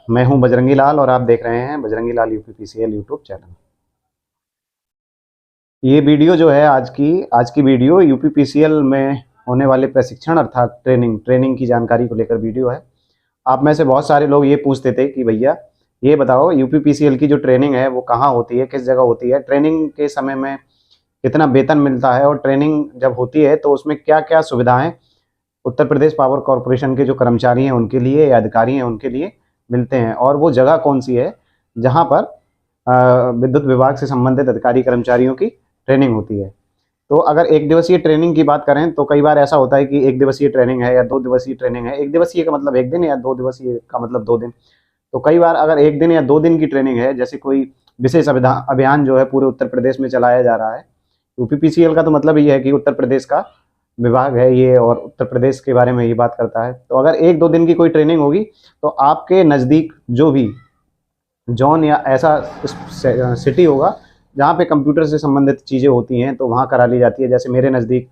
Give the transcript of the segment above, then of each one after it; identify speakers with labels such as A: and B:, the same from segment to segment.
A: मैं हूं बजरंगी लाल और आप देख रहे हैं बजरंगी लाल यूपीपीसीएल यूट्यूब चैनल। ये वीडियो जो है आज की वीडियो यूपीपीसीएल में होने वाले प्रशिक्षण अर्थात ट्रेनिंग की जानकारी को लेकर वीडियो है। आप में से बहुत सारे लोग ये पूछते थे कि भैया ये बताओ यूपीपीसीएल की जो ट्रेनिंग है वो कहाँ होती है, किस जगह होती है, ट्रेनिंग के समय में कितना वेतन मिलता है और ट्रेनिंग जब होती है तो उसमें क्या क्या सुविधाएं उत्तर प्रदेश पावर कॉरपोरेशन के जो कर्मचारी हैं उनके लिए या अधिकारी हैं उनके लिए मिलते हैं, और वो जगह कौन सी है जहां पर विद्युत विभाग से संबंधित अधिकारी कर्मचारियों की ट्रेनिंग होती है। तो अगर एक दिवसीय ट्रेनिंग की बात करें तो कई बार ऐसा होता है कि एक दिवसीय ट्रेनिंग है या 2 दिवसीय ट्रेनिंग है। एक दिवसीय का मतलब 1 दिन या 2 दिवसीय का मतलब 2 दिन। तो कई बार अगर 1 दिन या 2 दिन की ट्रेनिंग है, जैसे कोई विशेष अभियान जो है पूरे उत्तर प्रदेश में चलाया जा रहा है। यूपीपीसीएल का तो मतलब ये है कि उत्तर प्रदेश का विभाग है ये और उत्तर प्रदेश के बारे में ये बात करता है। तो अगर 1-2 दिन की कोई ट्रेनिंग होगी तो आपके नज़दीक जो भी जोन या ऐसा सिटी होगा जहाँ पे कंप्यूटर से संबंधित चीज़ें होती हैं तो वहाँ करा ली जाती है। जैसे मेरे नज़दीक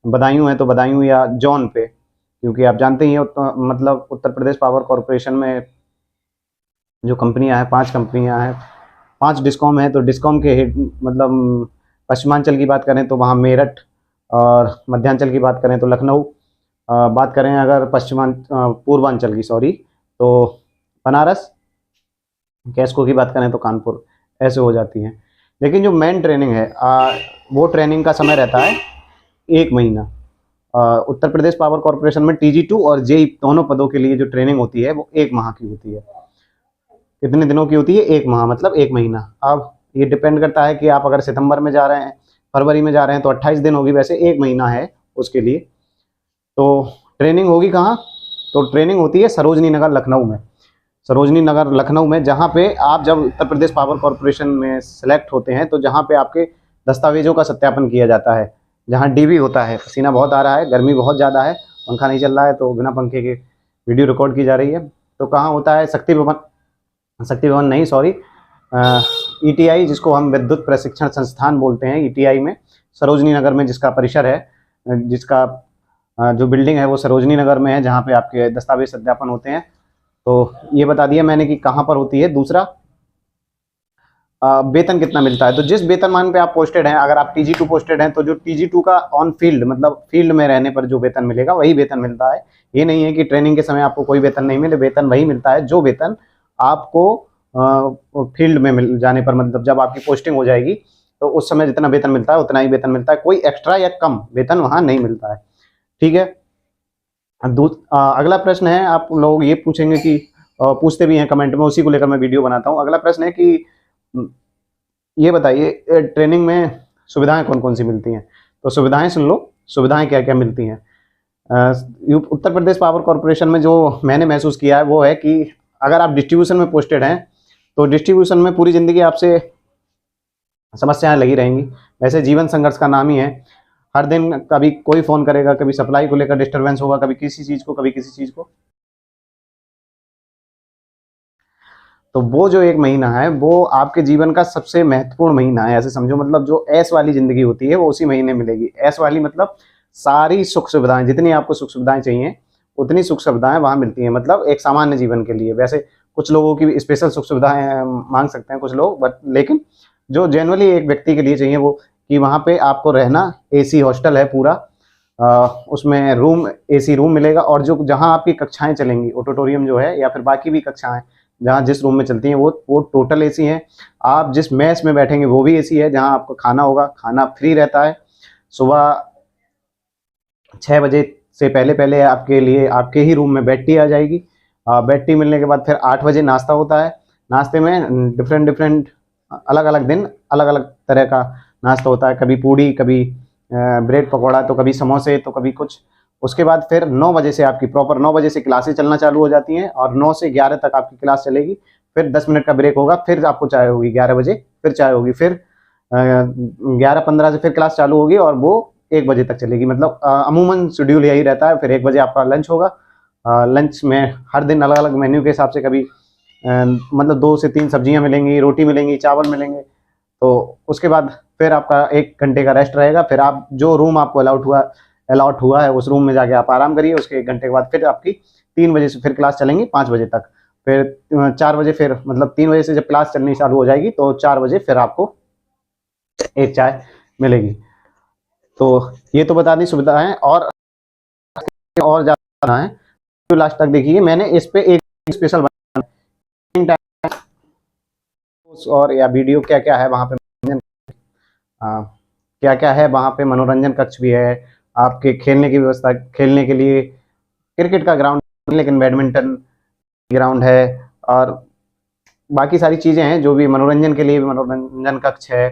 A: बदायूं है तो बदायूं या जौन पे, क्योंकि आप जानते ही हैं मतलब उत्तर प्रदेश पावर कॉरपोरेशन में जो कंपनियां हैं 5 कंपनियां हैं, 5 डिस्कॉम है। तो डिस्कॉम के हेड मतलब पश्चिमांचल की बात करें तो वहाँ मेरठ, और मध्यांचल की बात करें तो लखनऊ, बात करें अगर पूर्वांचल की तो बनारस, कैस्को की बात करें तो कानपुर, ऐसे हो जाती हैं। लेकिन जो मेन ट्रेनिंग है वो ट्रेनिंग का समय रहता है 1 महीना। उत्तर प्रदेश पावर कॉरपोरेशन में TG2 और JEE दोनों पदों के लिए जो ट्रेनिंग होती है वो 1 माह की होती है। कितने दिनों की होती है? 1 माह मतलब 1 महीना। अब ये डिपेंड करता है कि आप अगर सितंबर में जा रहे हैं, फरवरी में जा रहे हैं तो 28 दिन होगी, वैसे 1 महीना है उसके लिए। तो ट्रेनिंग होगी कहाँ? तो ट्रेनिंग होती है सरोजनी नगर लखनऊ में। सरोजनी नगर लखनऊ में, जहाँ पे आप जब उत्तर प्रदेश पावर कॉरपोरेशन में सेलेक्ट होते हैं तो जहाँ पे आपके दस्तावेजों का सत्यापन किया जाता है, जहाँ DV होता है। पसीना बहुत आ रहा है, गर्मी बहुत ज़्यादा है, पंखा नहीं चल रहा है तो बिना पंखे के वीडियो रिकॉर्ड की जा रही है। तो कहाँ होता है? शक्ति भवन नहीं, सॉरी, ETI, जिसको हम विद्युत प्रशिक्षण संस्थान बोलते हैं, ETI में सरोजनी नगर में जिसका परिसर है, जिसका जो बिल्डिंग है वो सरोजनी नगर में है, जहाँ पे आपके दस्तावेज सत्यापन होते हैं। तो ये बता दिया मैंने कि कहाँ पर होती है। दूसरा, वेतन कितना मिलता है। तो जिस वेतनमान पे आप पोस्टेड हैं, अगर आप TG2 पोस्टेड हैं तो जो TG2 का ऑन फील्ड मतलब फील्ड में रहने पर जो वेतन मिलेगा वही वेतन मिलता है। ये नहीं है कि ट्रेनिंग के समय आपको कोई वेतन नहीं मिले, वेतन वही मिलता है जो वेतन आपको फील्ड में मिल जाने पर, मतलब जब आपकी पोस्टिंग हो जाएगी तो उस समय जितना वेतन मिलता है उतना ही वेतन मिलता है, कोई एक्स्ट्रा या कम वेतन वहाँ नहीं मिलता है। ठीक है। अगला प्रश्न है, आप लोग ये पूछेंगे कि पूछते भी हैं कमेंट में, उसी को लेकर मैं वीडियो बनाता हूँ। अगला प्रश्न है कि ये बताइए ट्रेनिंग में सुविधाएं कौन कौन सी मिलती हैं। तो सुविधाएं सुन लो, सुविधाएं क्या क्या मिलती हैं। उत्तर प्रदेश पावर कॉरपोरेशन में जो मैंने महसूस किया है वो है कि अगर आप डिस्ट्रीब्यूशन में पोस्टेड हैं तो डिस्ट्रीब्यूशन में पूरी ज़िंदगी आपसे समस्याएं लगी रहेंगी। वैसे जीवन संघर्ष का नाम ही है। हर दिन कभी कोई फ़ोन करेगा, कभी सप्लाई को लेकर डिस्टर्बेंस होगा, कभी किसी चीज़ को, कभी किसी चीज़ को। तो वो जो 1 महीना है वो आपके जीवन का सबसे महत्वपूर्ण महीना है, ऐसे समझो। मतलब जो ऐश वाली ज़िंदगी होती है वो उसी महीने मिलेगी। ऐश वाली मतलब सारी सुख सुविधाएं, जितनी आपको सुख सुविधाएं चाहिए उतनी सुख सुविधाएं वहाँ मिलती हैं, मतलब एक सामान्य जीवन के लिए। वैसे कुछ लोगों की स्पेशल सुख सुविधाएं मांग सकते हैं कुछ लोग, बट लेकिन जो जनरली एक व्यक्ति के लिए चाहिए वो कि वहाँ पे आपको रहना, AC हॉस्टल है पूरा, उसमें रूम, AC रूम मिलेगा, और जो जहाँ आपकी कक्षाएं चलेंगी, ऑडिटोरियम जो है या फिर बाकी भी कक्षाएं जहाँ जिस रूम में चलती हैं वो टोटल AC है। आप जिस मेस में बैठेंगे वो भी AC है। जहाँ आपको खाना होगा, खाना फ्री रहता है। सुबह 6 बजे से पहले पहले आपके लिए आपके ही रूम में बेड टी आ जाएगी। बेड टी मिलने के बाद फिर 8 बजे नाश्ता होता है। नाश्ते में डिफरेंट अलग अलग दिन अलग अलग तरह का नाश्ता होता है, कभी पूड़ी, कभी ब्रेड पकौड़ा, तो कभी समोसे, तो कभी कुछ। उसके बाद फिर 9 बजे से आपकी प्रॉपर 9 बजे से क्लासेस चलना चालू हो जाती हैं, और 9 से 11 तक आपकी क्लास चलेगी। फिर 10 मिनट का ब्रेक होगा, फिर आपको चाय होगी 11 बजे, फिर चाय होगी, फिर 11:15 से फिर क्लास चालू होगी और वो 1 बजे तक चलेगी। मतलब अमूमन शेड्यूल यही रहता है। फिर 1 बजे आपका लंच होगा। लंच में हर दिन अलग अलग मेन्यू के हिसाब से, कभी मतलब 2 से 3 सब्जियां मिलेंगी, रोटी मिलेंगी, चावल मिलेंगे। तो उसके बाद फिर आपका 1 घंटे का रेस्ट रहेगा। फिर आप जो रूम आपको अलॉट हुआ है उस रूम में जाके आप आराम करिए। उसके 1 घंटे के बाद फिर आपकी 3 बजे से फिर क्लास चलेंगी 5 बजे तक। फिर 4 बजे फिर मतलब 3 बजे से जब क्लास चलनी चालू हो जाएगी तो 4 बजे फिर आपको एक चाय मिलेगी। तो ये तो बता दी सुविधाएं, और ज़्यादा है तो लास्ट तक देखिए। मैंने इस पे एक स्पेशल बनाया और या वीडियो क्या क्या है वहाँ पे, क्या क्या है वहाँ पे, मनोरंजन कक्ष भी है, आपके खेलने की व्यवस्था, खेलने के लिए क्रिकेट का ग्राउंड, लेकिन बैडमिंटन ग्राउंड है, और बाकी सारी चीज़ें हैं जो भी मनोरंजन के लिए भी मनोरंजन कक्ष है।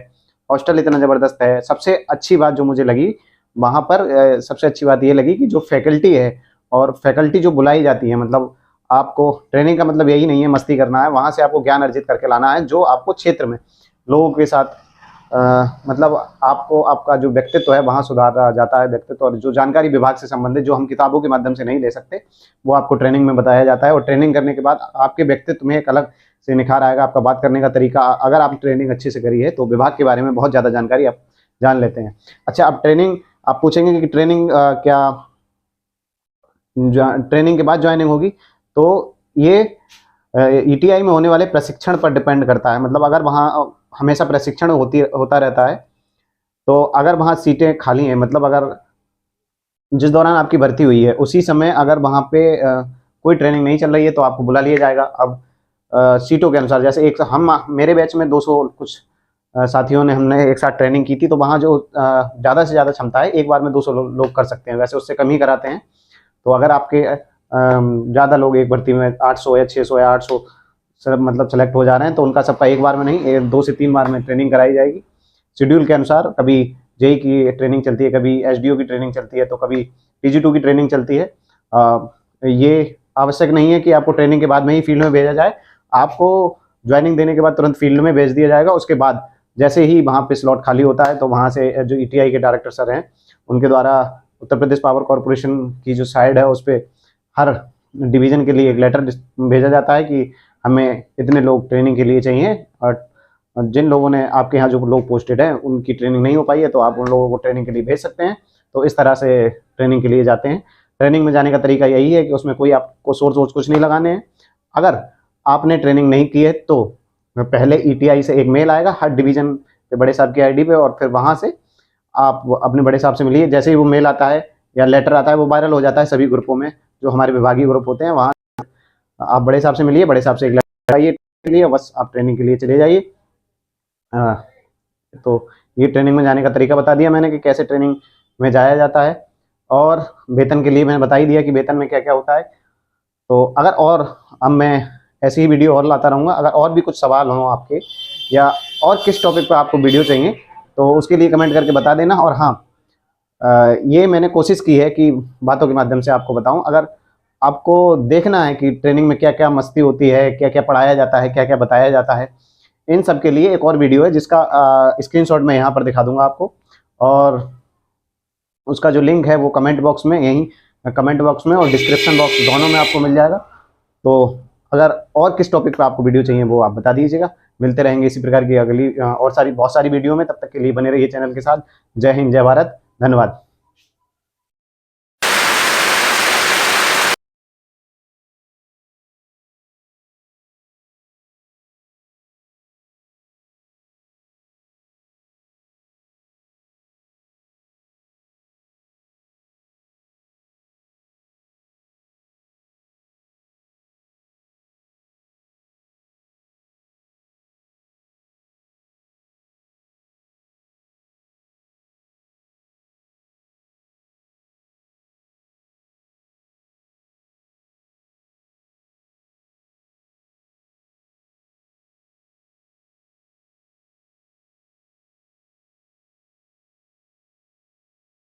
A: हॉस्टल इतना ज़बरदस्त है। सबसे अच्छी बात जो मुझे लगी वहाँ पर, सबसे अच्छी बात ये लगी कि जो फैकल्टी है और फैकल्टी जो बुलाई जाती है, मतलब आपको ट्रेनिंग का मतलब यही नहीं है मस्ती करना है, वहाँ से आपको ज्ञान अर्जित करके लाना है, जो आपको क्षेत्र में लोगों के साथ मतलब आपको आपका जो व्यक्तित्व है वहाँ सुधारा जाता है व्यक्तित्व, और जो जानकारी विभाग से संबंधित जो हम किताबों के माध्यम से नहीं ले सकते वो आपको ट्रेनिंग में बताया जाता है। और ट्रेनिंग करने के बाद आपके व्यक्तित्व में एक अलग से निखार आएगा, आपका बात करने का तरीका, अगर आप ट्रेनिंग अच्छे से करी है तो विभाग के बारे में बहुत ज़्यादा जानकारी आप जान लेते हैं। अच्छा, अब ट्रेनिंग आप पूछेंगे कि ट्रेनिंग क्या ट्रेनिंग के बाद ज्वाइनिंग होगी, तो ये ईटीआई में होने वाले प्रशिक्षण पर डिपेंड करता है। मतलब अगर वहाँ हमेशा प्रशिक्षण होता रहता है, तो अगर वहाँ सीटें खाली हैं, मतलब अगर जिस दौरान आपकी भर्ती हुई है उसी समय अगर वहाँ पे कोई ट्रेनिंग नहीं चल रही है तो आपको बुला लिया जाएगा। अब सीटों के अनुसार, जैसे एक हम मेरे बैच में 200 कुछ साथियों ने हमने एक साथ ट्रेनिंग की थी, तो वहाँ जो ज़्यादा से ज़्यादा क्षमता है एक बार में 200 लोग कर सकते हैं, वैसे उससे कम ही कराते हैं। तो अगर आपके ज़्यादा लोग एक भर्ती में 800 या 600 या 800 सब मतलब सेलेक्ट हो जा रहे हैं, तो उनका सबका एक बार में नहीं, 2 से 3 बार में ट्रेनिंग कराई जाएगी शेड्यूल के अनुसार। कभी जेई की ट्रेनिंग चलती है, कभी एसडीओ की ट्रेनिंग चलती है, तो कभी पीजी2 की ट्रेनिंग चलती है। ये आवश्यक नहीं है कि आपको ट्रेनिंग के बाद में ही फील्ड में भेजा जाए, आपको ज्वाइनिंग देने के बाद तुरंत फील्ड में भेज दिया जाएगा। उसके बाद जैसे ही वहाँ पे स्लॉट खाली होता है तो वहाँ से जो ईटीआई के डायरेक्टर सर हैं उनके द्वारा उत्तर प्रदेश पावर कॉरपोरेशन की जो साइड है उस पर हर डिवीज़न के लिए एक लेटर भेजा जाता है कि हमें इतने लोग ट्रेनिंग के लिए चाहिए, और जिन लोगों ने आपके यहाँ जो लोग पोस्टेड हैं उनकी ट्रेनिंग नहीं हो पाई है तो आप उन लोगों को ट्रेनिंग के लिए भेज सकते हैं। तो इस तरह से ट्रेनिंग के लिए जाते हैं। ट्रेनिंग में जाने का तरीका यही है कि उसमें कोई आपको सोर्स वोर्स कुछ नहीं लगाने हैं। अगर आपने ट्रेनिंग नहीं की है तो पहले ईटीआई से एक मेल आएगा हर डिवीज़न के बड़े साहब की आईडी पे, और फिर वहाँ से आप अपने बड़े साहब से मिलिए। जैसे ही वो मेल आता है या लेटर आता है वो वायरल हो जाता है सभी ग्रुपों में, जो हमारे विभागीय ग्रुप होते हैं, वहाँ आप बड़े साहब से मिलिए, बड़े साहब से एक लेटर आइए के लिए, बस आप ट्रेनिंग के लिए चले जाइए। तो ये ट्रेनिंग में जाने का तरीका बता दिया मैंने कि कैसे ट्रेनिंग में जाया जाता है, और वेतन के लिए मैंने बता ही दिया कि वेतन में क्या क्या होता है। तो अगर और अब मैं ऐसी ही वीडियो और लाता रहूँगा, अगर और भी कुछ सवाल हों आपके या और किस टॉपिक पर आपको वीडियो चाहिए तो उसके लिए कमेंट करके बता देना। और हाँ, ये मैंने कोशिश की है कि बातों के माध्यम से आपको बताऊं। अगर आपको देखना है कि ट्रेनिंग में क्या क्या मस्ती होती है, क्या क्या पढ़ाया जाता है, क्या क्या बताया जाता है, इन सब के लिए एक और वीडियो है जिसका स्क्रीनशॉट मैं यहाँ पर दिखा दूंगा आपको, और उसका जो लिंक है वो कमेंट बॉक्स में, यहीं कमेंट बॉक्स में और डिस्क्रिप्शन बॉक्स दोनों में आपको मिल जाएगा। तो अगर और किस टॉपिक पर आपको वीडियो चाहिए वो आप बता दीजिएगा। मिलते रहेंगे इसी प्रकार की अगली और बहुत सारी वीडियो में। तब तक के लिए बने रहिए चैनल के साथ। जय हिंद, जय भारत, धन्यवाद।